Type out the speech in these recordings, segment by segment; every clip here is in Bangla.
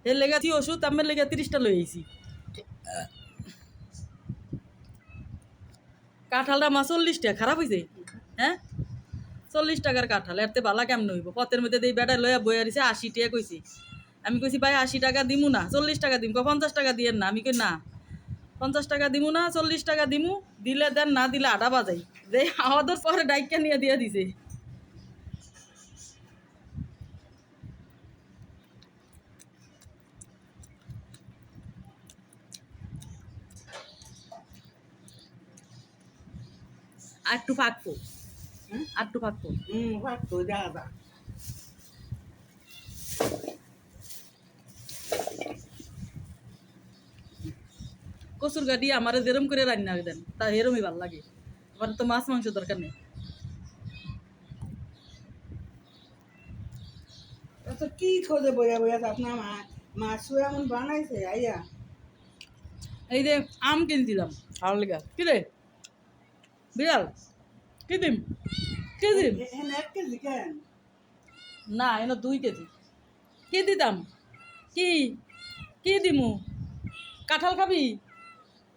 এর লেগে তুই ওষুধ আমার লেগে 30টা লই আইছি। কাঁঠালটা মা 40 টাকা, খারাপ হয়েছে? হ্যাঁ, 40 টাকার কাঁঠাল এরতে বালা কেমন হইব? পথের মধ্যে দিয়ে বেড়ায় লইয়া বইয়া দিছে 80 টাকা কইছি। আমি কইছি ভাই 80 টাকা দিমু না, 40 টাকা দিম। 50 টাকা দিয়েন না। আমি কই না, 50 টাকা দিমু না, 40 টাকা দিমু। দিলে দেন, না দিলে আটা বাজাই। যে আমাদের পরে ডাইকা নিয়ে দিয়ে দিছে। আর একটু ফাঁকবো, আর একটু ফাঁকবো। ফাটতো যা যা। কচুর গাড়ি আমার যেরম করে রান্না দেন, তা এরমই ভাল লাগে। আমার তো মাছ মাংস দরকার নেই। আচ্ছা কি খোঁজে বইয়া বইয়া তো আপনার মাছ এমন বানাইছে আইয়া। এই যে আম কিনছিলাম ভালো লেগে। কি রে বিড়াল, কি দিম, কি দিম? এখানে 1 কেজি কেন? না, এনে 2 কেজি। কি দিতাম? কি কি দিমু? কাঁঠাল খাবি?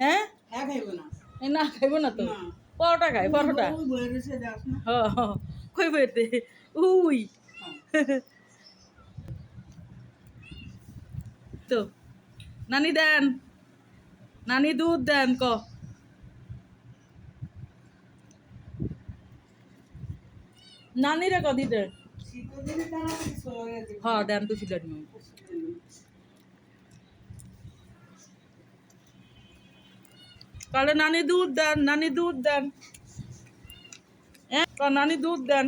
হ্যাঁ, হ্যাঁ খাইব না। এই না খাইব না তো। না। পরোটা খাই, পরোটা। ওই বইয়া রয়েছে যাস না। হ হ, কই বইতে? উই হ্যাঁ। তো নানি দেন, নানি দুধ দেন। নানিরে কদি দেন? শীতের দিনে তাড়াতাড়ি চলে যাবে। হ্যাঁ দেন তো ছিল। তাহলে নানি দুধ দেন, নানি দুধ দেন। নানি দুধ দেন।